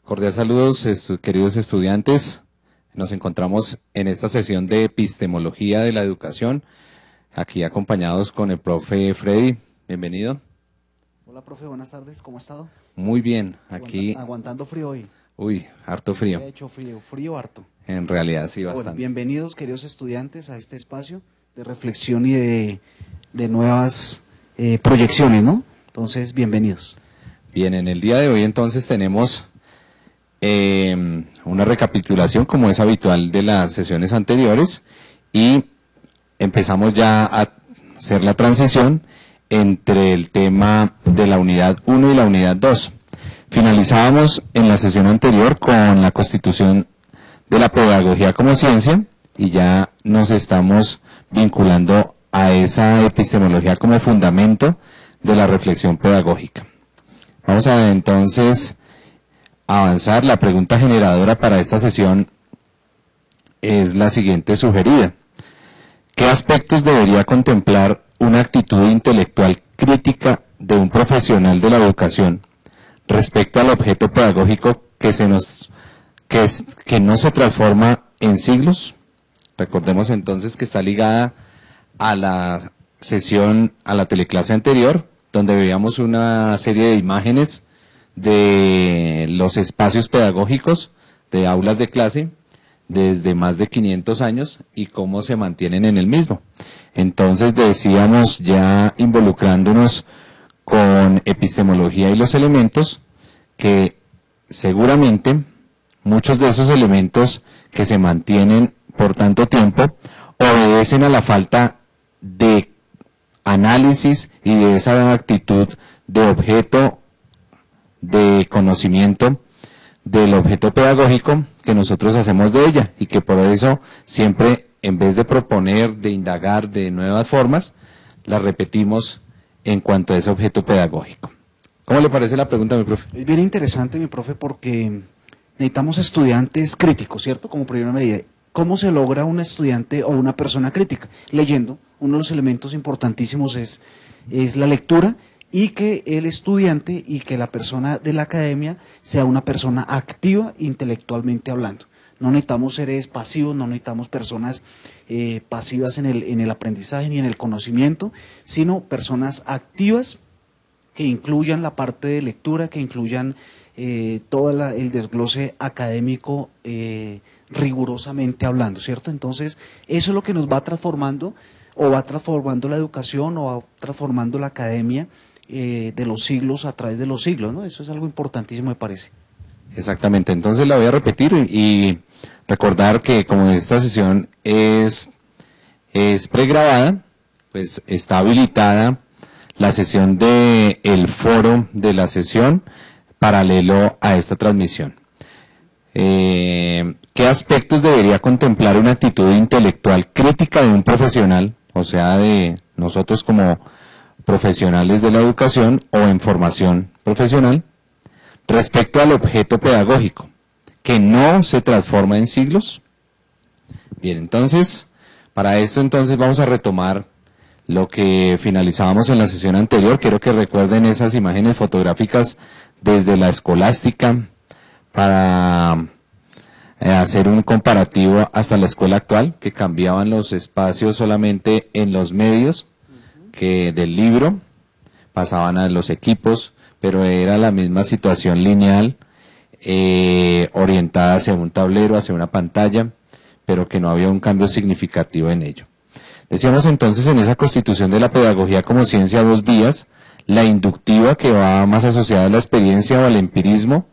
Cordial saludos, queridos estudiantes. Nos encontramos en esta sesión de epistemología de la educación, aquí acompañados con el profe Freddy. Bienvenido. Hola, profe, buenas tardes, ¿cómo ha estado? Muy bien, aquí... Aguantando frío hoy. Uy, harto frío. Ha hecho frío harto. En realidad sí, bastante. Bueno, bienvenidos, queridos estudiantes, a este espacio de reflexión y de nuevas proyecciones, ¿no? Entonces, bienvenidos. Bien, en el día de hoy entonces tenemos una recapitulación, como es habitual, de las sesiones anteriores, y empezamos ya a hacer la transición entre el tema de la unidad 1 y la unidad 2. Finalizábamos en la sesión anterior con la constitución de la pedagogía como ciencia y ya nos estamos vinculando a esa epistemología como fundamento de la reflexión pedagógica. Vamos a entonces avanzar. La pregunta generadora para esta sesión es la siguiente sugerida. ¿Qué aspectos debería contemplar una actitud intelectual crítica de un profesional de la educación respecto al objeto pedagógico que no se transforma en siglos? Recordemos entonces que está ligada a la sesión, a la teleclase anterior, donde veíamos una serie de imágenes de los espacios pedagógicos de aulas de clase desde más de 500 años y cómo se mantienen en el mismo. Entonces decíamos, ya involucrándonos con epistemología y los elementos, que seguramente muchos de esos elementos que se mantienen por tanto tiempo obedecen a la falta de análisis y de esa actitud de objeto, de conocimiento del objeto pedagógico que nosotros hacemos de ella, y que por eso siempre, en vez de proponer, de indagar de nuevas formas, las repetimos en cuanto a ese objeto pedagógico. ¿Cómo le parece la pregunta, mi profe? Es bien interesante, mi profe, porque necesitamos estudiantes críticos, ¿cierto? Como primera medida. ¿Cómo se logra un estudiante o una persona crítica? Leyendo. Uno de los elementos importantísimos es la lectura, y que el estudiante y que la persona de la academia sea una persona activa intelectualmente hablando. No necesitamos seres pasivos, no necesitamos personas pasivas en el aprendizaje ni en el conocimiento, sino personas activas que incluyan la parte de lectura, que incluyan todo el desglose académico rigurosamente hablando, ¿cierto? Entonces, eso es lo que nos va transformando, o va transformando la educación, o va transformando la academia de los siglos a través de los siglos, ¿no? Eso es algo importantísimo, me parece. Exactamente, entonces la voy a repetir y recordar que como esta sesión es pregrabada, pues está habilitada la sesión de el foro de la sesión paralelo a esta transmisión. ¿Qué aspectos debería contemplar una actitud intelectual crítica de un profesional, o sea, de nosotros como profesionales de la educación o en formación profesional, respecto al objeto pedagógico, que no se transforma en siglos? Bien, entonces, para esto entonces vamos a retomar lo que finalizábamos en la sesión anterior. Quiero que recuerden esas imágenes fotográficas desde la escolástica para hacer un comparativo hasta la escuela actual, que cambiaban los espacios solamente en los medios, que del libro pasaban a los equipos, pero era la misma situación lineal, orientada hacia un tablero, hacia una pantalla, pero que no había un cambio significativo en ello. Decíamos entonces en esa constitución de la pedagogía como ciencia dos vías: la inductiva, que va más asociada a la experiencia o al empirismo,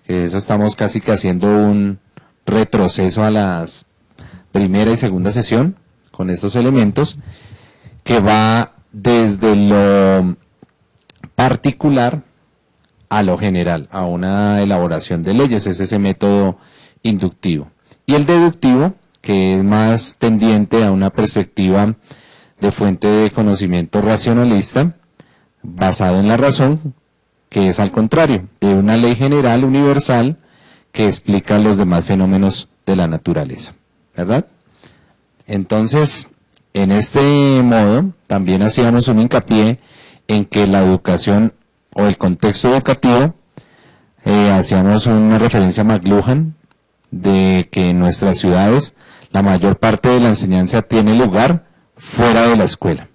que eso estamos casi que haciendo un retroceso a las primera y segunda sesión con estos elementos, que va desde lo particular a lo general, a una elaboración de leyes. Es ese método inductivo. Y el deductivo, que es más tendiente a una perspectiva de fuente de conocimiento racionalista, basado en la razón, que es al contrario, de una ley general universal que explica los demás fenómenos de la naturaleza, ¿verdad? Entonces, en este modo, también hacíamos un hincapié en que la educación o el contexto educativo hacíamos una referencia a McLuhan, de que en nuestras ciudades la mayor parte de la enseñanza tiene lugar fuera de la escuela.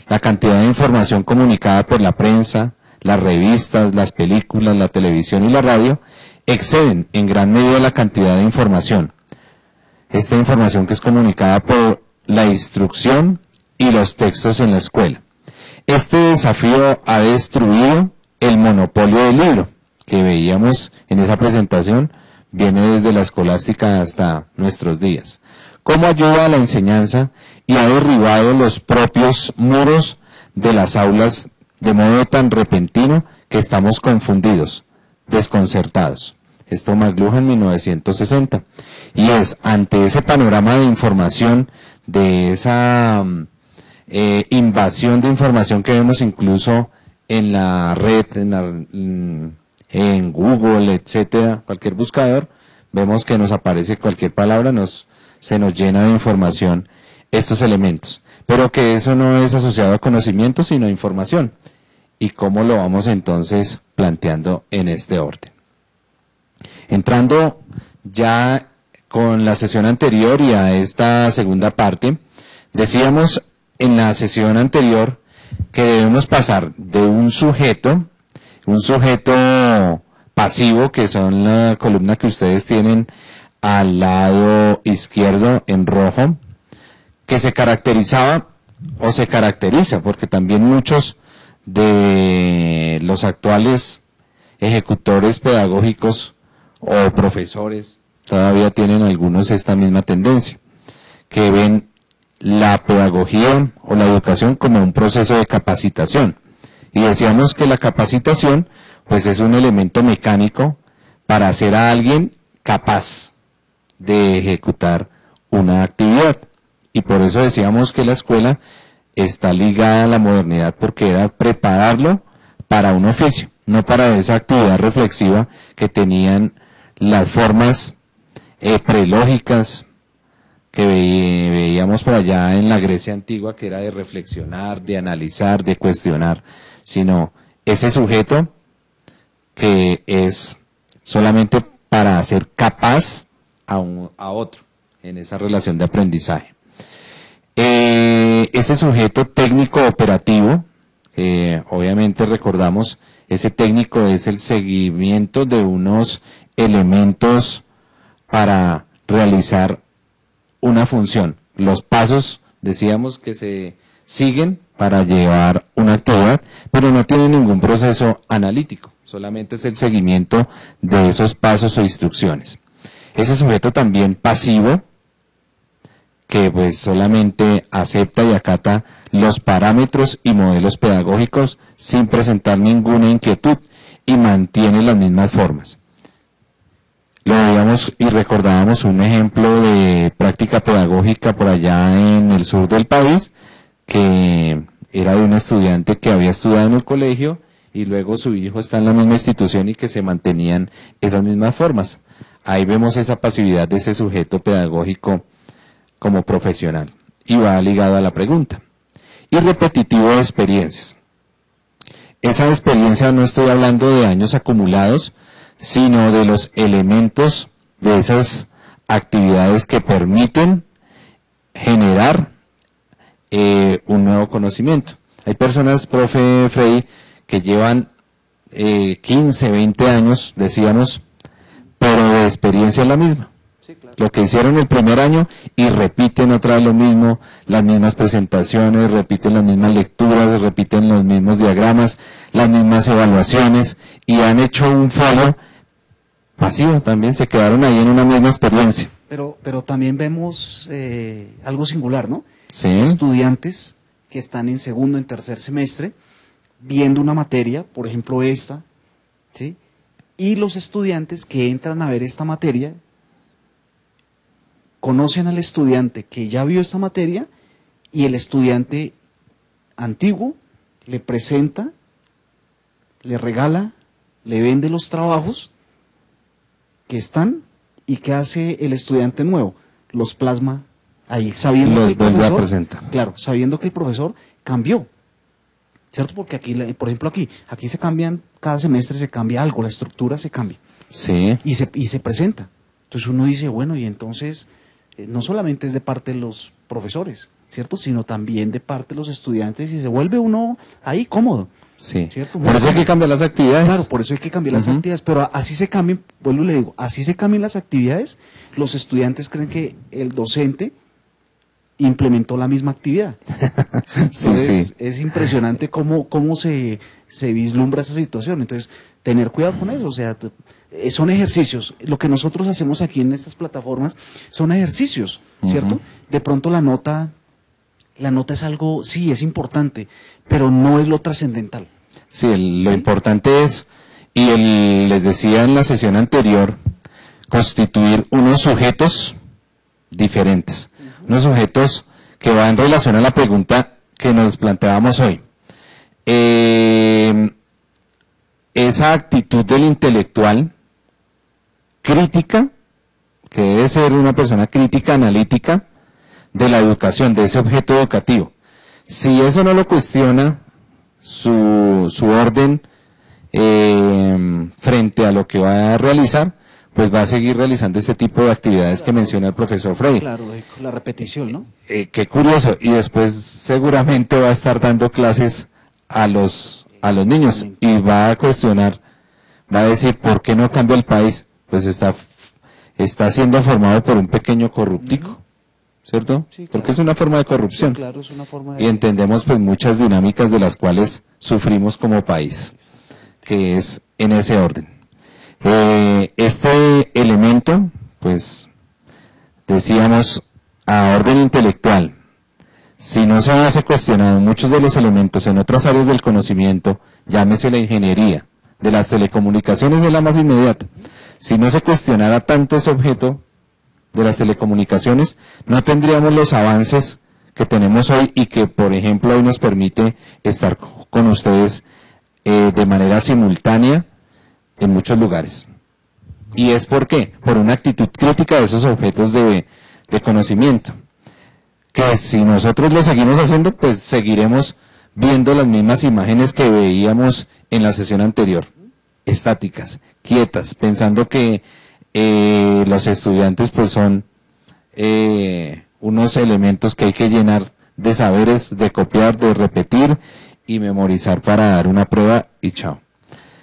La cantidad de información comunicada por la prensa, las revistas, las películas, la televisión y la radio exceden en gran medida la cantidad de información. Esta información que es comunicada por la instrucción y los textos en la escuela. Este desafío ha destruido el monopolio del libro, que veíamos en esa presentación, viene desde la escolástica hasta nuestros días. ¿Cómo ayuda a la enseñanza y ha derribado los propios muros de las aulas de modo tan repentino que estamos confundidos, desconcertados? Esto McLuhan en 1960. Y es ante ese panorama de información, de esa invasión de información que vemos incluso en la red, en Google, etcétera, cualquier buscador, vemos que nos aparece cualquier palabra, se nos llena de información estos elementos. Pero que eso no es asociado a conocimiento, sino a información. ¿Y cómo lo vamos entonces planteando en este orden? Entrando ya con la sesión anterior y a esta segunda parte, decíamos en la sesión anterior que debemos pasar de un sujeto pasivo, que son la columna que ustedes tienen al lado izquierdo en rojo, que se caracterizaba o se caracteriza, porque también muchos de los actuales ejecutores pedagógicos o profesores todavía tienen algunos esta misma tendencia, que ven la pedagogía o la educación como un proceso de capacitación. Y decíamos que la capacitación pues es un elemento mecánico para hacer a alguien capaz de ejecutar una actividad. Y por eso decíamos que la escuela está ligada a la modernidad, porque era prepararlo para un oficio, no para esa actividad reflexiva que tenían las formas prelógicas que veíamos por allá en la Grecia antigua, que era de reflexionar, de analizar, de cuestionar, sino ese sujeto que es solamente para hacer capaz a otro en esa relación de aprendizaje. Ese sujeto técnico operativo, obviamente recordamos, ese técnico es el seguimiento de unos elementos para realizar una función. Los pasos, decíamos, que se siguen para llevar una actividad, pero no tiene ningún proceso analítico, solamente es el seguimiento de esos pasos o instrucciones. Ese sujeto también pasivo, que pues solamente acepta y acata los parámetros y modelos pedagógicos sin presentar ninguna inquietud y mantiene las mismas formas. Lo veíamos y recordábamos un ejemplo de práctica pedagógica por allá en el sur del país, que era de un estudiante que había estudiado en el colegio y luego su hijo está en la misma institución y que se mantenían esas mismas formas. Ahí vemos esa pasividad de ese sujeto pedagógico como profesional. Y va ligado a la pregunta. Y repetitivo de experiencias. Esa experiencia no estoy hablando de años acumulados, sino de los elementos de esas actividades que permiten generar un nuevo conocimiento. Hay personas, profe Freddy, que llevan 15, 20 años, decíamos, pero de experiencia es la misma. Sí, claro. Lo que hicieron el primer año y repiten otra vez lo mismo, las mismas presentaciones, repiten las mismas lecturas, repiten los mismos diagramas, las mismas evaluaciones y han hecho un folio pasivo también, se quedaron ahí en una misma experiencia. Pero también vemos algo singular, ¿no? Sí. Estudiantes que están en segundo, en tercer semestre, viendo una materia, por ejemplo esta, ¿sí? Y los estudiantes que entran a ver esta materia conocen al estudiante que ya vio esta materia y el estudiante antiguo le presenta, le regala, le vende los trabajos que están y que hace el estudiante nuevo, los plasma ahí, sabiendo que el profesor, claro, sabiendo que el profesor cambió, ¿cierto? Porque aquí, por ejemplo, aquí se cambian, cada semestre se cambia algo, la estructura se cambia. Sí. Y se presenta. Entonces uno dice, bueno, y entonces no solamente es de parte de los profesores, ¿cierto? Sino también de parte de los estudiantes y se vuelve uno ahí cómodo. Sí. ¿Cierto? Por eso hay que cambiar las actividades. Claro, por eso hay que cambiar las actividades, pero así se cambian, vuelvo y le digo, así se cambian las actividades, los estudiantes creen que el docente implementó la misma actividad. Sí, Entonces, sí. es impresionante cómo se vislumbra esa situación. Entonces, tener cuidado con eso, o sea, son ejercicios. Lo que nosotros hacemos aquí en estas plataformas son ejercicios, ¿cierto? De pronto la nota es algo, sí, es importante, pero no es lo trascendental. Sí, lo importante es, les decía en la sesión anterior, constituir unos sujetos diferentes, unos sujetos que van en relación a la pregunta que nos planteábamos hoy. Esa actitud del intelectual crítica, que debe ser una persona crítica, analítica, de la educación, de ese objeto educativo. Si eso no lo cuestiona, su orden frente a lo que va a realizar, pues va a seguir realizando este tipo de actividades que menciona el profesor Freire. Claro, la repetición, ¿no? Qué curioso, y después seguramente va a estar dando clases a los niños y va a cuestionar, va a decir, ¿por qué no cambia el país? Pues está siendo formado por un pequeño corruptico, ¿cierto? Sí, claro. Porque es una forma de corrupción. Sí, claro, es una forma de... Y entendemos pues muchas dinámicas de las cuales sufrimos como país, que es en ese orden. Este elemento, pues, decíamos, a orden intelectual, si no se hace cuestionado muchos de los elementos en otras áreas del conocimiento, llámese la ingeniería, de las telecomunicaciones es la más inmediata, si no se cuestionara tanto ese objeto de las telecomunicaciones, no tendríamos los avances que tenemos hoy y que, por ejemplo, hoy nos permite estar con ustedes de manera simultánea en muchos lugares. ¿Y es por qué? Por una actitud crítica de esos objetos de conocimiento. Que si nosotros lo seguimos haciendo, pues seguiremos viendo las mismas imágenes que veíamos en la sesión anterior. Estáticas, quietas, pensando que los estudiantes pues son unos elementos que hay que llenar de saberes, de copiar, de repetir y memorizar para dar una prueba y chao.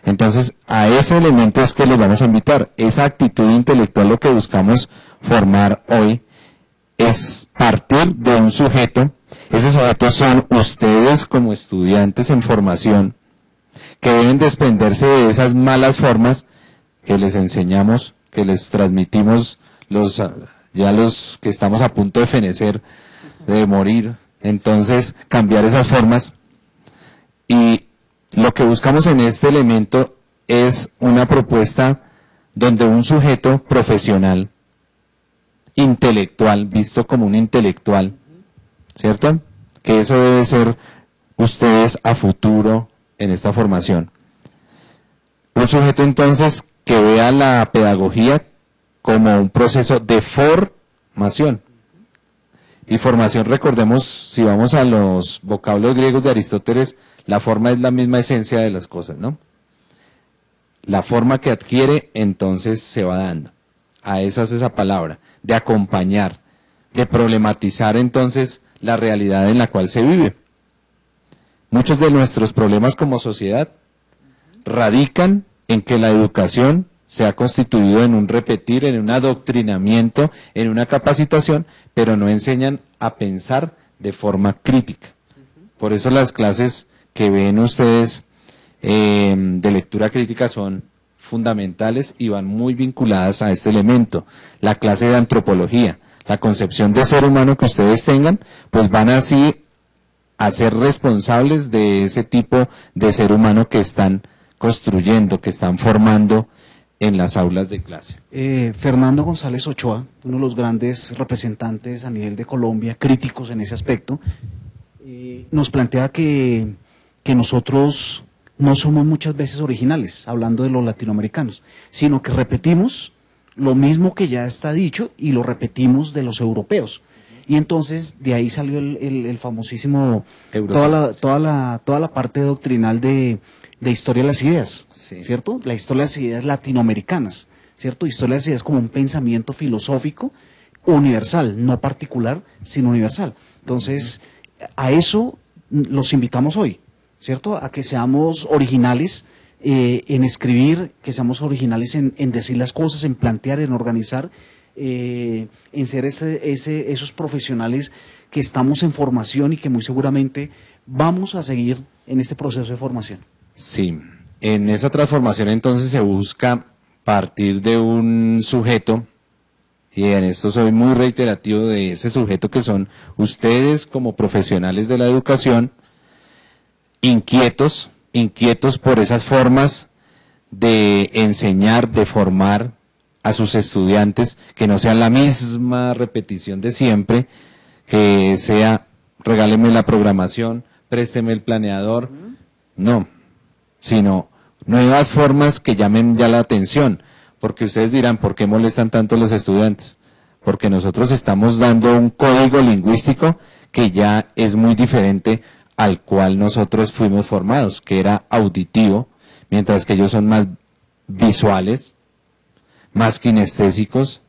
Entonces, a ese elemento es que les vamos a invitar. Esa actitud intelectual, lo que buscamos formar hoy, es partir de un sujeto. Ese sujeto son ustedes como estudiantes en formación, que deben desprenderse de esas malas formas que les enseñamos, que les transmitimos los que estamos a punto de fenecer, de morir. Entonces, cambiar esas formas. Y lo que buscamos en este elemento es una propuesta donde un sujeto profesional, intelectual, visto como un intelectual, ¿cierto? Que eso debe ser ustedes a futuro en esta formación. Un sujeto entonces que vea la pedagogía como un proceso de formación. Y formación, recordemos, si vamos a los vocablos griegos de Aristóteles, la forma es la misma esencia de las cosas, ¿no? La forma que adquiere, entonces se va dando. A eso es esa palabra, de acompañar, de problematizar entonces la realidad en la cual se vive. Muchos de nuestros problemas como sociedad radican en que la educación se ha constituido en un repetir, en un adoctrinamiento, en una capacitación, pero no enseñan a pensar de forma crítica. Por eso las clases que ven ustedes de lectura crítica son fundamentales y van muy vinculadas a este elemento. La clase de antropología, la concepción de ser humano que ustedes tengan, pues van así a ser responsables de ese tipo de ser humano que están construyendo, que están formando en las aulas de clase. Fernando González Ochoa, uno de los grandes representantes a nivel de Colombia, críticos en ese aspecto, nos plantea que nosotros no somos muchas veces originales, hablando de los latinoamericanos, sino que repetimos lo mismo que ya está dicho y lo repetimos de los europeos. Y entonces de ahí salió el famosísimo, Eurocentrismo. toda la parte doctrinal de historia de las ideas, Sí. ¿cierto? La historia de las ideas latinoamericanas, ¿cierto? Historia de las ideas como un pensamiento filosófico universal, no particular, sino universal. Entonces, a eso los invitamos hoy, ¿cierto? A que seamos originales en escribir, que seamos originales en decir las cosas, en plantear, en organizar, en ser esos profesionales que estamos en formación y que muy seguramente vamos a seguir en este proceso de formación. Sí, en esa transformación entonces se busca partir de un sujeto, y en esto soy muy reiterativo de ese sujeto que son ustedes como profesionales de la educación, inquietos por esas formas de enseñar, de formar a sus estudiantes, que no sean la misma repetición de siempre, que sea, regáleme la programación, présteme el planeador, no, sino nuevas formas que llamen ya la atención, porque ustedes dirán, ¿por qué molestan tanto los estudiantes? Porque nosotros estamos dando un código lingüístico que ya es muy diferente al cual nosotros fuimos formados, que era auditivo, mientras que ellos son más visuales, más kinestésicos,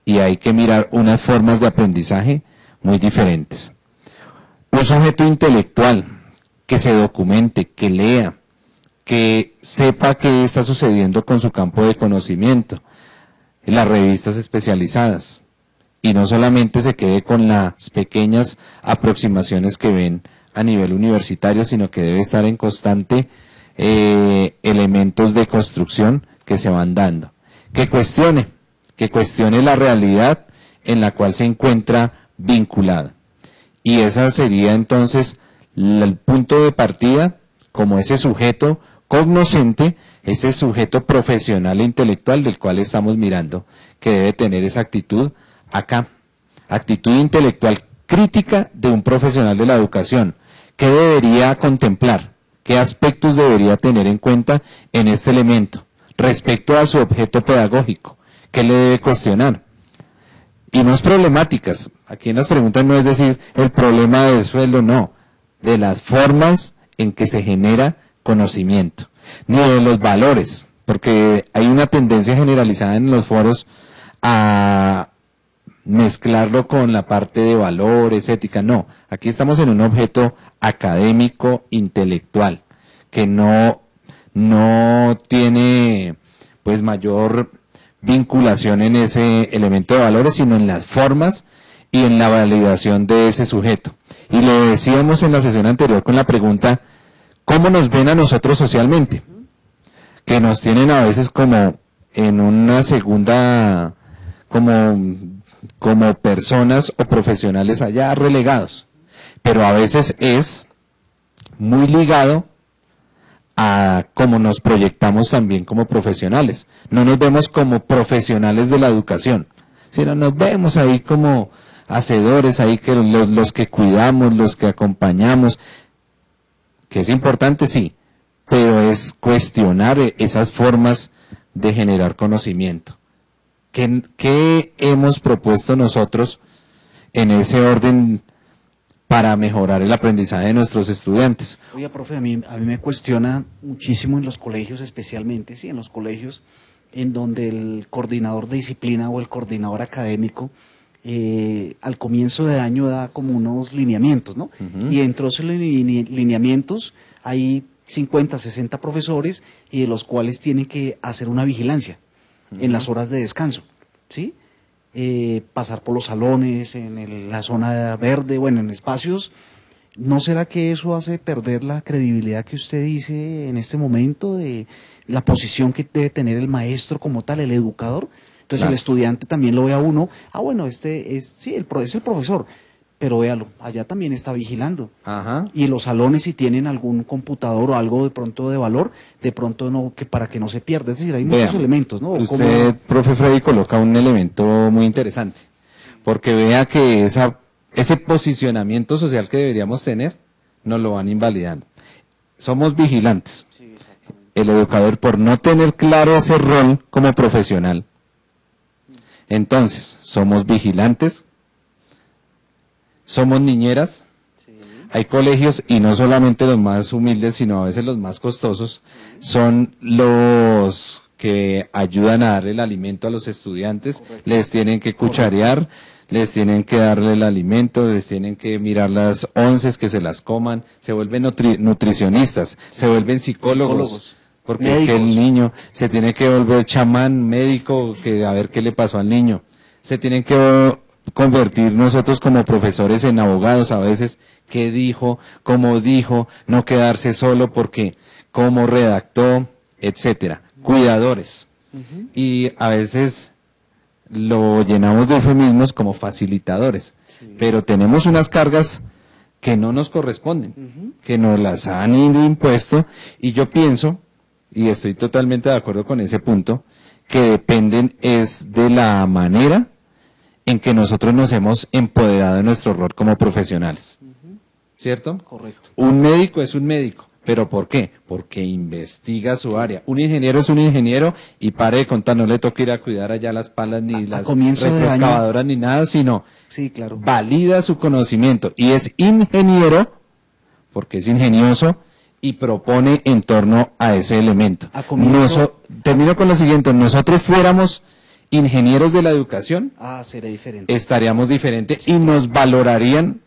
y hay que mirar unas formas de aprendizaje muy diferentes. Un sujeto intelectual que se documente, que lea, que sepa qué está sucediendo con su campo de conocimiento, las revistas especializadas, y no solamente se quede con las pequeñas aproximaciones que ven a nivel universitario, sino que debe estar en constante elementos de construcción que se van dando. Que cuestione la realidad en la cual se encuentra vinculada. Y esa sería entonces el punto de partida como ese sujeto cognoscente, ese sujeto profesional e intelectual del cual estamos mirando, que debe tener esa actitud acá, actitud intelectual crítica de un profesional de la educación. ¿Qué debería contemplar? ¿Qué aspectos debería tener en cuenta en este elemento respecto a su objeto pedagógico? ¿Qué le debe cuestionar? Y no es problemáticas. Aquí en las preguntas no es decir el problema del sueldo, no. De las formas en que se genera conocimiento. Ni de los valores, porque hay una tendencia generalizada en los foros a mezclarlo con la parte de valores, ética. No, aquí estamos en un objeto académico, intelectual, que no tiene pues mayor vinculación en ese elemento de valores, sino en las formas y en la validación de ese sujeto. Y lo decíamos en la sesión anterior con la pregunta, ¿cómo nos ven a nosotros socialmente? Que nos tienen a veces como en una segunda, como personas o profesionales allá relegados. Pero a veces es muy ligado a cómo nos proyectamos también como profesionales. No nos vemos como profesionales de la educación, sino nos vemos ahí como hacedores, ahí que los que cuidamos, los que acompañamos, que es importante, sí, pero es cuestionar esas formas de generar conocimiento. ¿Qué hemos propuesto nosotros en ese orden para mejorar el aprendizaje de nuestros estudiantes? Oye, profe, a mí me cuestiona muchísimo en los colegios especialmente, sí, en los colegios en donde el coordinador de disciplina o el coordinador académico al comienzo de año da como unos lineamientos, ¿no? Y dentro de esos lineamientos hay 50, 60 profesores y de los cuales tienen que hacer una vigilancia en las horas de descanso, ¿sí? Pasar por los salones, en la zona verde, bueno, en espacios. ¿No será que eso hace perder la credibilidad que usted dice en este momento de la posición que debe tener el maestro como tal, el educador? Entonces el estudiante también lo ve a uno, bueno, es el profesor, pero véalo, allá también está vigilando. Ajá. Y en los salones, si tienen algún computador o algo de pronto de valor, de pronto no, que para que no se pierda. Es decir, hay muchos elementos, ¿no? Usted, profe Freddy, coloca un elemento muy interesante, porque vea que ese posicionamiento social que deberíamos tener, nos lo van invalidando. Somos vigilantes. Sí, el educador, por no tener claro ese rol como profesional, entonces, somos vigilantes, somos niñeras, hay colegios, y no solamente los más humildes, sino a veces los más costosos, son los que ayudan a darle el alimento a los estudiantes. Correcto. Les tienen que cucharear, les tienen que darle el alimento, les tienen que mirar las onces, que se las coman, se vuelven nutricionistas, se vuelven psicólogos. Porque médicos. Es que el niño se tiene que volver chamán, médico, que a ver qué le pasó al niño. Se tienen que convertir nosotros como profesores en abogados a veces, qué dijo, cómo dijo, no quedarse solo porque cómo redactó, etcétera. Cuidadores. Y a veces lo llenamos de eufemismos como facilitadores, pero tenemos unas cargas que no nos corresponden, que nos las han impuesto, y yo pienso, y estoy totalmente de acuerdo con ese punto, que dependen es de la manera en que nosotros nos hemos empoderado de nuestro rol como profesionales. ¿Cierto? Correcto. Un médico es un médico. ¿Pero por qué? Porque investiga su área. Un ingeniero es un ingeniero, y pare de contar, no le toca ir a cuidar allá las palas, ni las retroexcavadoras, ni nada, sino valida su conocimiento. Y es ingeniero, porque es ingenioso, y propone en torno a ese elemento. Termino con lo siguiente: nosotros fuéramos ingenieros de la educación, sería diferente. Estaríamos diferentes, y nos valorarían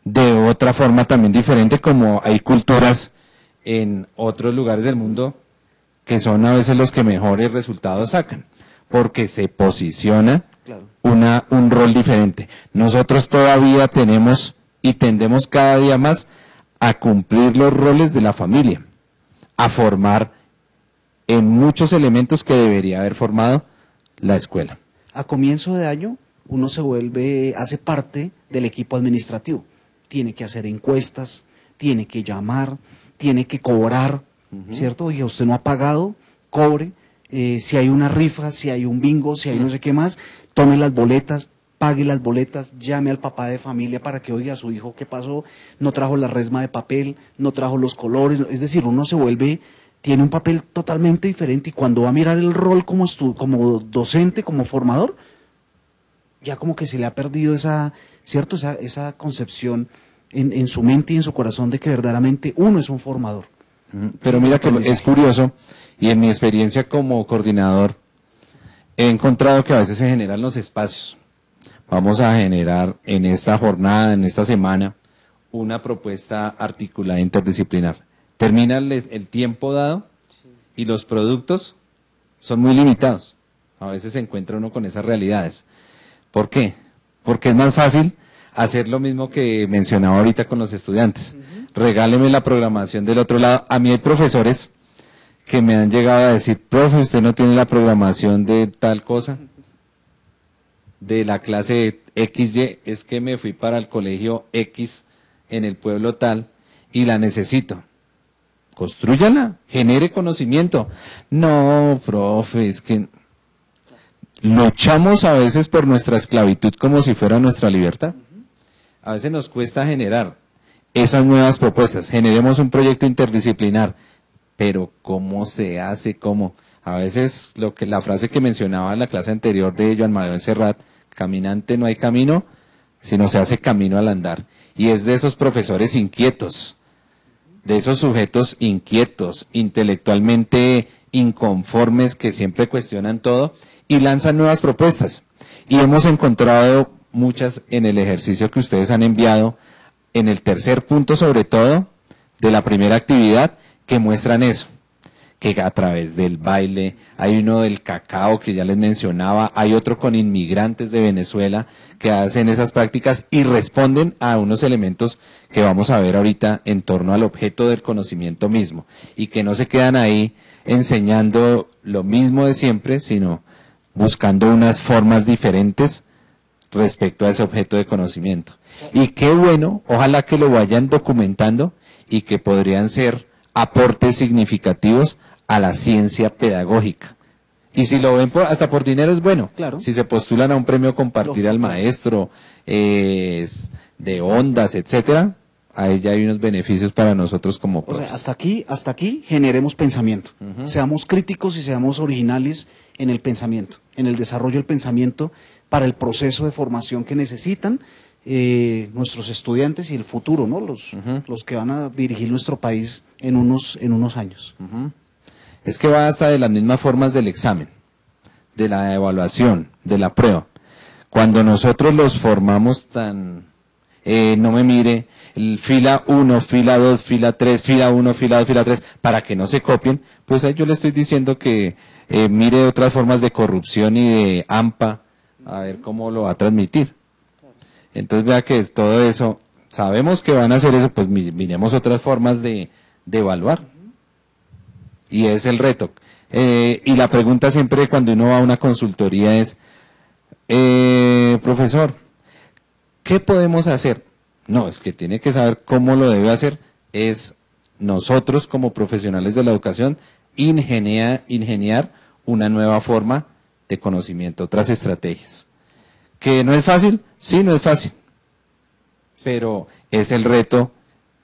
de otra forma también diferente, como hay culturas en otros lugares del mundo que son a veces los que mejores resultados sacan, porque se posiciona un rol diferente. Nosotros todavía tenemos y tendemos cada día más a cumplir los roles de la familia, a formar en muchos elementos que debería haber formado la escuela. A comienzo de año uno hace parte del equipo administrativo, tiene que hacer encuestas, tiene que llamar, tiene que cobrar, ¿cierto? Y usted no ha pagado, cobre, si hay una rifa, si hay un bingo, si hay no sé qué más, tome las boletas, pague las boletas, llame al papá de familia para que oiga a su hijo qué pasó, no trajo la resma de papel, no trajo los colores, es decir, uno tiene un papel totalmente diferente, y cuando va a mirar el rol como docente, como formador, ya como que se le ha perdido esa concepción en su mente y en su corazón de que verdaderamente uno es un formador. Pero mira que es curioso, y en mi experiencia como coordinador he encontrado que a veces se generan los espacios. Vamos a generar en esta jornada, en esta semana, una propuesta articulada interdisciplinar. Termina el tiempo dado y los productos son muy limitados. A veces se encuentra uno con esas realidades. ¿Por qué? Porque es más fácil hacer lo mismo que mencionaba ahorita con los estudiantes. Regáleme la programación del otro lado. A mí hay profesores que me han llegado a decir: profe, usted no tiene la programación de tal cosa, de la clase XY, es que me fui para el colegio X en el pueblo tal y la necesito. Constrúyala, genere conocimiento. No, profe, es que luchamos a veces por nuestra esclavitud como si fuera nuestra libertad. A veces nos cuesta generar esas nuevas propuestas. Generemos un proyecto interdisciplinar, pero ¿cómo se hace? ¿Cómo? A veces la frase que mencionaba en la clase anterior de Joan Manuel Serrat: caminante no hay camino, sino se hace camino al andar. Y es de esos profesores inquietos, de esos sujetos inquietos, intelectualmente inconformes, que siempre cuestionan todo y lanzan nuevas propuestas. Y hemos encontrado muchas en el ejercicio que ustedes han enviado, en el tercer punto sobre todo, de la primera actividad, que muestran eso, que a través del baile, hay uno del cacao que ya les mencionaba, hay otro con inmigrantes de Venezuela que hacen esas prácticas y responden a unos elementos que vamos a ver ahorita en torno al objeto del conocimiento mismo, y que no se quedan ahí enseñando lo mismo de siempre, sino buscando unas formas diferentes respecto a ese objeto de conocimiento. Y qué bueno, ojalá que lo vayan documentando y que podrían ser aportes significativos a la ciencia pedagógica. Y si lo ven hasta por dinero es bueno. Claro. Si se postulan a un premio Compartir al Maestro, de ondas, etcétera, ahí ya hay unos beneficios para nosotros como profesores. O sea, hasta aquí generemos pensamiento. Seamos críticos y seamos originales en el pensamiento, en el desarrollo del pensamiento para el proceso de formación que necesitan nuestros estudiantes y el futuro, ¿no? Los que van a dirigir nuestro país en unos años. Es que va hasta de las mismas formas del examen, de la evaluación, de la prueba. Cuando nosotros los formamos no me mire, fila 1, fila 2, fila 3, fila 1, fila 2, fila 3, para que no se copien, pues ahí yo le estoy diciendo que mire otras formas de corrupción y de AMPA, a ver cómo lo va a transmitir. Entonces vea que todo eso, sabemos que van a hacer eso, pues miremos otras formas de evaluar. Y es el reto. Y la pregunta siempre cuando uno va a una consultoría es, profesor, ¿qué podemos hacer? No, el que tiene que saber cómo lo debe hacer es nosotros como profesionales de la educación ingeniar una nueva forma de conocimiento, otras estrategias. ¿Que no es fácil? Sí, no es fácil. Pero es el reto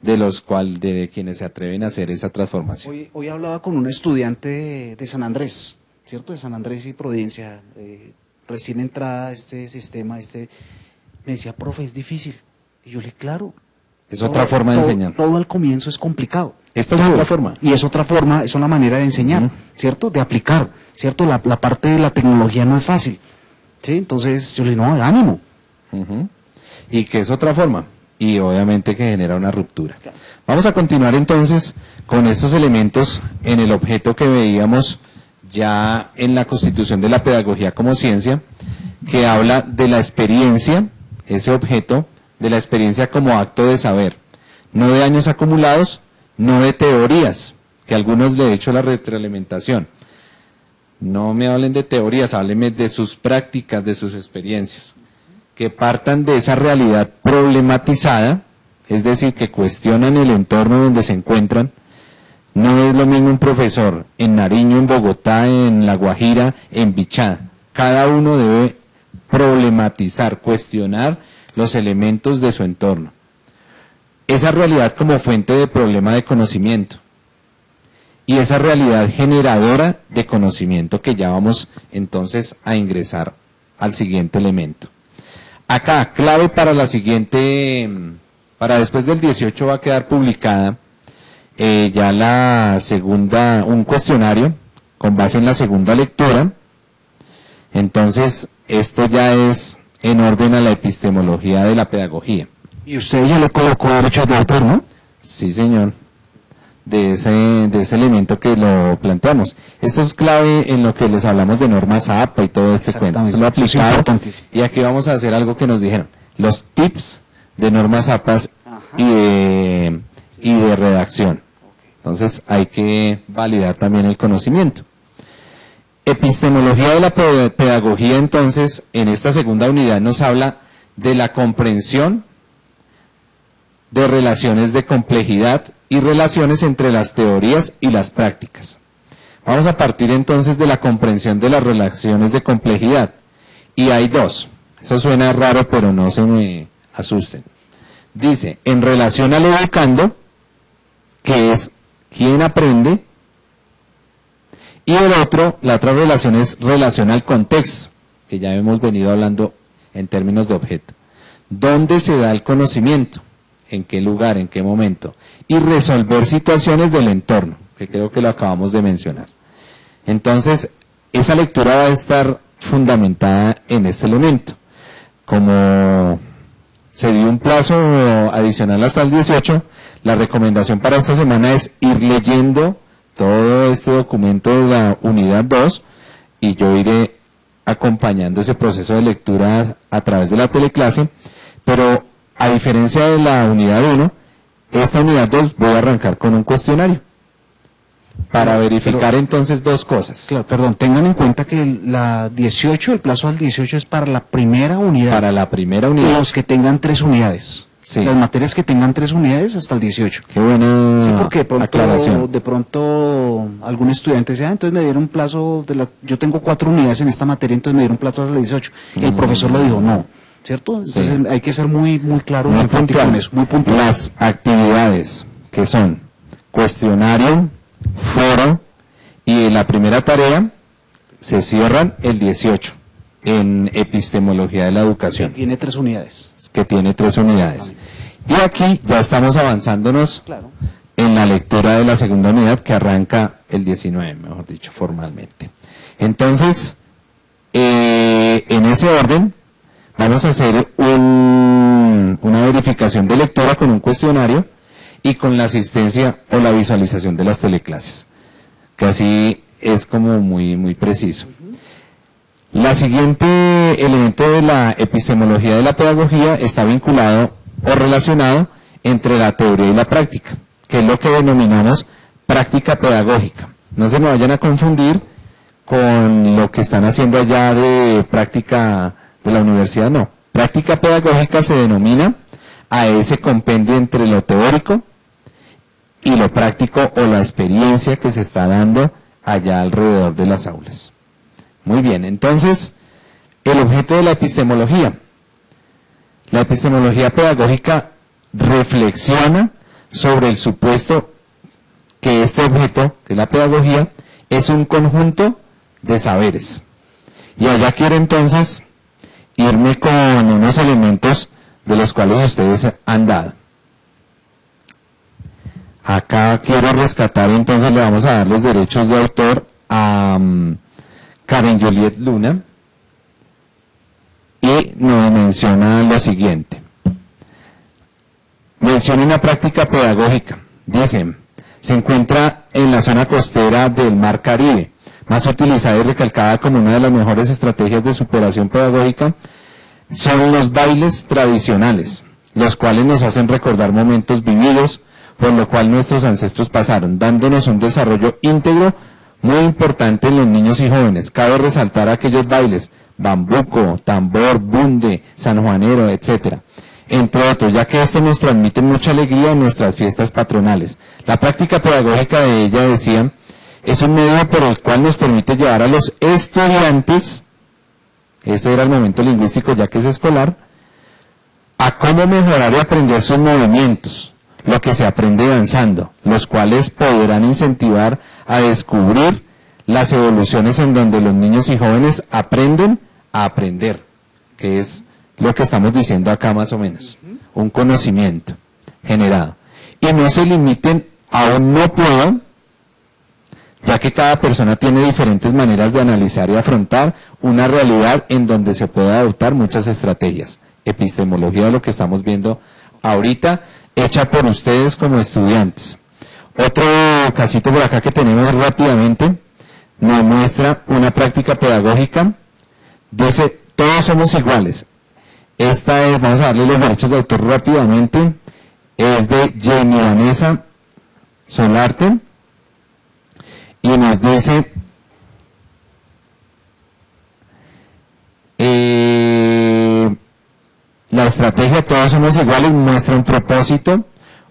de quienes se atreven a hacer esa transformación. Hoy hablaba con un estudiante de San Andrés, ¿cierto? De San Andrés y Providencia, recién entrada a este sistema, me decía, profe, es difícil. Y yo le dije, claro. Es otra forma de enseñar. Todo al comienzo es complicado. Esta es otra forma. Y es otra forma, es una manera de enseñar, ¿cierto? De aplicar, ¿cierto? La parte de la tecnología no es fácil, ¿sí? Entonces yo le dije, no, ánimo. Y que es otra forma. Y obviamente que genera una ruptura. Vamos a continuar entonces con estos elementos en el objeto que veíamos ya en la constitución de la pedagogía como ciencia, que habla de la experiencia, ese objeto, de la experiencia como acto de saber, no de años acumulados, no de teorías, que algunos le he hecho la retroalimentación. No me hablen de teorías, háblenme de sus prácticas, de sus experiencias, que partan de esa realidad problematizada, es decir, que cuestionan el entorno donde se encuentran. No es lo mismo un profesor en Nariño, en Bogotá, en La Guajira, en Bichada. Cada uno debe problematizar, cuestionar los elementos de su entorno. Esa realidad como fuente de problema de conocimiento. Y esa realidad generadora de conocimiento que ya vamos entonces a ingresar al siguiente elemento. Acá, clave para la siguiente, para después del 18 va a quedar publicada ya la segunda, un cuestionario con base en la segunda lectura. Entonces, esto ya es en orden a la epistemología de la pedagogía. Y usted ya le colocó derechos de autor, ¿no? Sí, señor. De ese elemento que lo planteamos. Esto es clave en lo que les hablamos de normas APA y todo este cuento. Eso lo aplicado. Y aquí vamos a hacer algo que nos dijeron. Los tips de normas APA y de redacción. Entonces hay que validar también el conocimiento. Epistemología de la pedagogía, entonces, en esta segunda unidad nos habla de la comprensión de relaciones de complejidad y relaciones entre las teorías y las prácticas. Vamos a partir entonces de la comprensión de las relaciones de complejidad. Y hay dos. Eso suena raro, pero no se me asusten. Dice, en relación al educando, que es quien aprende, y la otra relación es relación al contexto, que ya hemos venido hablando en términos de objeto. ¿Dónde se da el conocimiento? ¿En qué lugar? ¿En qué momento? Y resolver situaciones del entorno, que creo que lo acabamos de mencionar. Entonces, esa lectura va a estar fundamentada en este elemento. Como se dio un plazo adicional hasta el 18, la recomendación para esta semana es ir leyendo todo este documento de la unidad 2 y yo iré acompañando ese proceso de lectura a través de la teleclase, pero a diferencia de la unidad 1, esta unidad 2 voy a arrancar con un cuestionario para verificar entonces dos cosas. Claro, perdón, tengan en cuenta que el plazo al 18 es para la primera unidad. Para la primera unidad. Los que tengan 3 unidades. Sí. Las materias que tengan 3 unidades hasta el 18. Qué buena sí, porque aclaración. De pronto algún estudiante dice, entonces me dieron plazo, yo tengo 4 unidades en esta materia, entonces me dieron plazo hasta el 18. Y el profesor le dijo, no, ¿cierto? Entonces sí, hay que ser muy claro, muy puntual. Muy puntual. Las actividades que son cuestionario, foro y la primera tarea se cierran el 18. en epistemología de la educación. Que tiene 3 unidades. Que tiene 3 unidades. Y aquí ya estamos avanzándonos Claro. en la lectura de la segunda unidad, que arranca el 19, mejor dicho, formalmente. Entonces, en ese orden, vamos a hacer una verificación de lectura con un cuestionario y con la asistencia o la visualización de las teleclases, que así es como muy preciso. La siguiente elemento de la epistemología de la pedagogía está vinculado o relacionado entre la teoría y la práctica, que es lo que denominamos práctica pedagógica. No se me vayan a confundir con lo que están haciendo allá de práctica de la universidad, no. Práctica pedagógica se denomina a ese compendio entre lo teórico y lo práctico o la experiencia que se está dando allá alrededor de las aulas. Muy bien, entonces, el objeto de la epistemología. La epistemología pedagógica reflexiona sobre el supuesto que este objeto, que es la pedagogía, es un conjunto de saberes. Y allá quiero entonces irme con unos elementos de los cuales ustedes han dado. Acá quiero rescatar, entonces le vamos a dar los derechos de autor a Karen Juliet Luna, y nos menciona lo siguiente. Menciona una práctica pedagógica. Dice, se encuentra en la zona costera del Mar Caribe, más utilizada y recalcada como una de las mejores estrategias de superación pedagógica, son los bailes tradicionales, los cuales nos hacen recordar momentos vividos, por lo cual nuestros ancestros pasaron, dándonos un desarrollo íntegro muy importante en los niños y jóvenes. Cabe resaltar aquellos bailes, bambuco, tambor, bunde, sanjuanero, etcétera, entre otros, ya que estos nos transmiten mucha alegría en nuestras fiestas patronales. La práctica pedagógica de ella, decía, es un medio por el cual nos permite llevar a los estudiantes, ese era el momento lingüístico ya que es escolar, a cómo mejorar y aprender sus movimientos, lo que se aprende danzando, los cuales podrán incentivar a descubrir las evoluciones en donde los niños y jóvenes aprenden a aprender, que es lo que estamos diciendo acá más o menos, un conocimiento generado. Y no se limiten a un no puedo, ya que cada persona tiene diferentes maneras de analizar y afrontar una realidad en donde se puede adoptar muchas estrategias. Epistemología de lo que estamos viendo ahorita, hecha por ustedes como estudiantes. Otro casito por acá que tenemos rápidamente, nos muestra una práctica pedagógica, dice, todos somos iguales. Esta es, vamos a darle los derechos de autor rápidamente, es de Jenny Vanessa Solarte, y nos dice, la estrategia todos somos iguales muestra un propósito,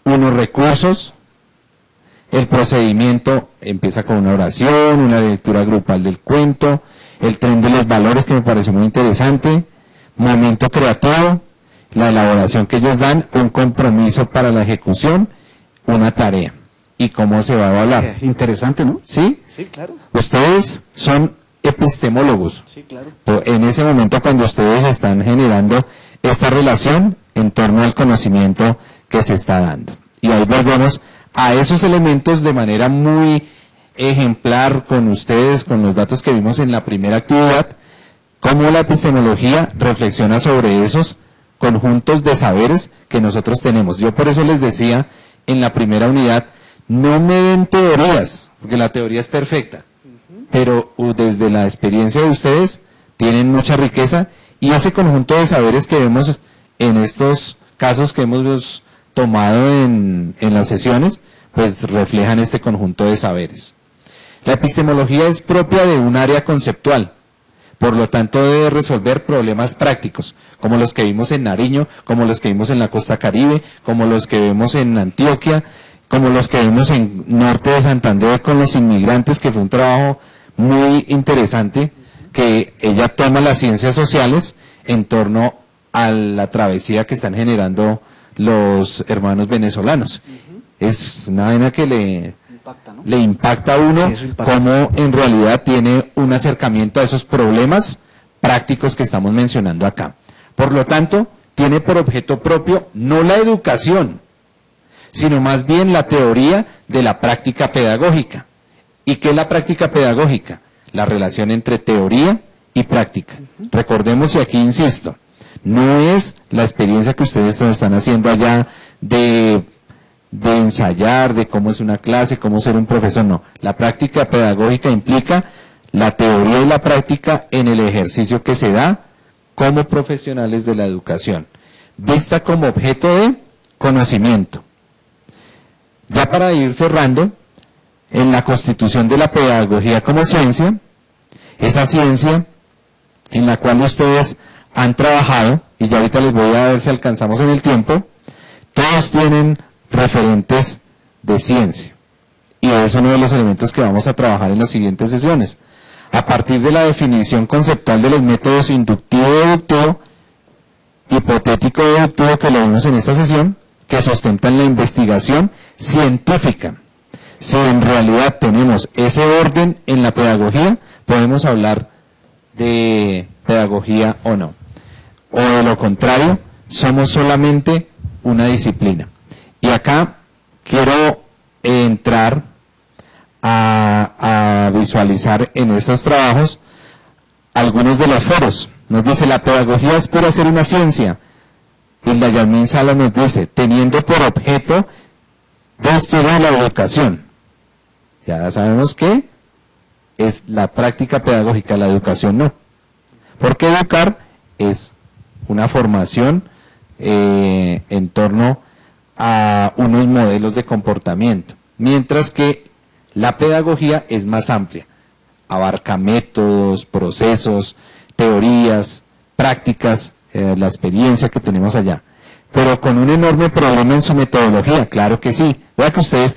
unos recursos, el procedimiento empieza con una oración, una lectura grupal del cuento, el tren de los valores que me pareció muy interesante, momento creativo, la elaboración que ellos dan, un compromiso para la ejecución, una tarea y cómo se va a evaluar. Interesante, ¿no? ¿Sí? Sí, claro. Ustedes son epistemólogos. Sí, claro. En ese momento cuando ustedes están generando esta relación en torno al conocimiento que se está dando. Y ahí volvemos a esos elementos de manera muy ejemplar con ustedes, con los datos que vimos en la primera actividad, cómo la epistemología reflexiona sobre esos conjuntos de saberes que nosotros tenemos. Yo por eso les decía en la primera unidad, no me den teorías, porque la teoría es perfecta, pero desde la experiencia de ustedes tienen mucha riqueza y ese conjunto de saberes que vemos en estos casos que hemos tomado en las sesiones, pues reflejan este conjunto de saberes. La epistemología es propia de un área conceptual, por lo tanto debe resolver problemas prácticos, como los que vimos en Nariño, como los que vimos en la costa Caribe, como los que vemos en Antioquia, como los que vimos en norte de Santander con los inmigrantes, que fue un trabajo muy interesante, que ella toma las ciencias sociales en torno a la travesía que están generando los hermanos venezolanos. Es una vaina que le impacta a uno, Sí, eso impacta. cómo en realidad tiene un acercamiento a esos problemas prácticos que estamos mencionando acá. Por lo tanto, tiene por objeto propio no la educación, sino más bien la teoría de la práctica pedagógica. ¿Y qué es la práctica pedagógica? La relación entre teoría y práctica. Recordemos, y aquí insisto, no es la experiencia que ustedes están haciendo allá de ensayar, de cómo es una clase, cómo ser un profesor, no. La práctica pedagógica implica la teoría y la práctica en el ejercicio que se da como profesionales de la educación, vista como objeto de conocimiento. Ya para ir cerrando, en la constitución de la pedagogía como ciencia, esa ciencia en la cual ustedes han trabajado, y ya ahorita les voy a ver si alcanzamos en el tiempo, todos tienen referentes de ciencia. Y es uno de los elementos que vamos a trabajar en las siguientes sesiones. A partir de la definición conceptual de los métodos inductivo-deductivo, hipotético-deductivo que lo vimos en esta sesión, que sustentan la investigación científica. Si en realidad tenemos ese orden en la pedagogía, podemos hablar de pedagogía o no. O de lo contrario, somos solamente una disciplina. Y acá quiero entrar a visualizar en estos trabajos algunos de los foros. Nos dice, la pedagogía aspira a ser una ciencia. Hilda Yasmín Sala nos dice, teniendo por objeto de estudiar la educación. Ya sabemos que es la práctica pedagógica, la educación no. Porque educar es una formación en torno a unos modelos de comportamiento, mientras que la pedagogía es más amplia, abarca métodos, procesos, teorías, prácticas, la experiencia que tenemos allá, pero con un enorme problema en su metodología, claro que sí. Vea que ustedes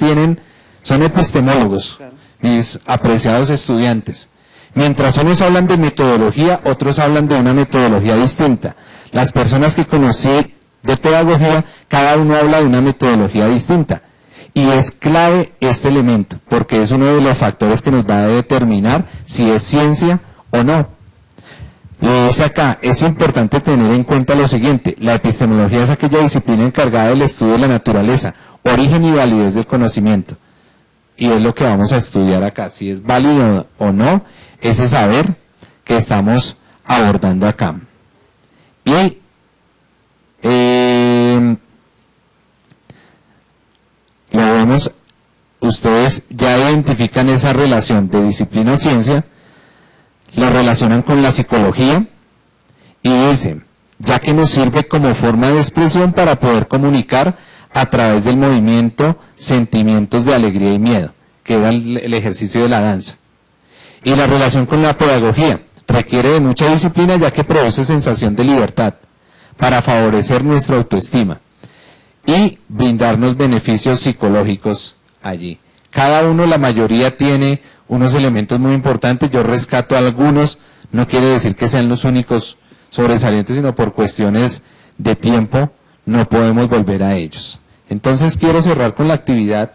son epistemólogos, mis apreciados estudiantes. Mientras unos hablan de metodología, otros hablan de una metodología distinta. Las personas que conocí de pedagogía, cada uno habla de una metodología distinta. Y es clave este elemento, porque es uno de los factores que nos va a determinar si es ciencia o no. Le dice acá, es importante tener en cuenta lo siguiente: la epistemología es aquella disciplina encargada del estudio de la naturaleza, origen y validez del conocimiento. Y es lo que vamos a estudiar acá, si es válido o no ese saber que estamos abordando acá. Y lo vemos, ustedes ya identifican esa relación de disciplina o ciencia, la relacionan con la psicología y dicen, ya que nos sirve como forma de expresión para poder comunicar a través del movimiento sentimientos de alegría y miedo, que era el ejercicio de la danza. Y la relación con la pedagogía requiere de mucha disciplina, ya que produce sensación de libertad para favorecer nuestra autoestima y brindarnos beneficios psicológicos allí. Cada uno, la mayoría, tiene unos elementos muy importantes. Yo rescato algunos, no quiere decir que sean los únicos sobresalientes, sino por cuestiones de tiempo no podemos volver a ellos. Entonces quiero cerrar con la actividad,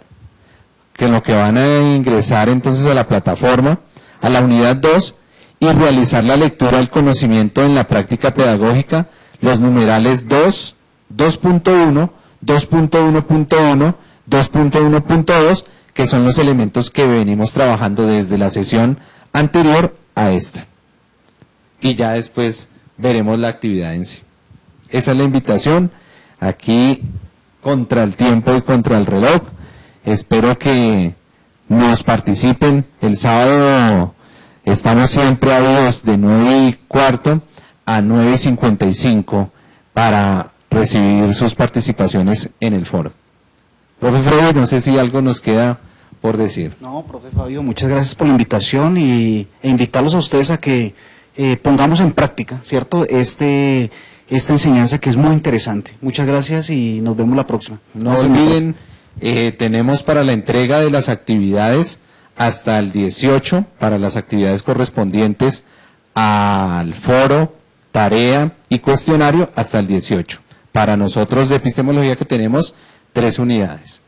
que en lo que van a ingresar entonces a la plataforma, a la unidad 2, y realizar la lectura del conocimiento en la práctica pedagógica, los numerales 2, 2.1, 2.1.1, 2.1.2, que son los elementos que venimos trabajando desde la sesión anterior a esta. Y ya después veremos la actividad en sí. Esa es la invitación, aquí contra el tiempo y contra el reloj. Espero que nos participen. El sábado estamos siempre abridos de 9:15 a 9:55 para recibir sus participaciones en el foro. Profe Freddy, no sé si algo nos queda por decir. No, profe Fabio, muchas gracias por la invitación e invitarlos a ustedes a que pongamos en práctica, ¿cierto? Esta enseñanza que es muy interesante. Muchas gracias y nos vemos la próxima. No olviden, tenemos para la entrega de las actividades hasta el 18, para las actividades correspondientes al foro, tarea y cuestionario hasta el 18. Para nosotros de epistemología, que tenemos 3 unidades.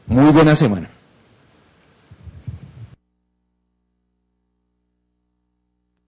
Muy buena semana.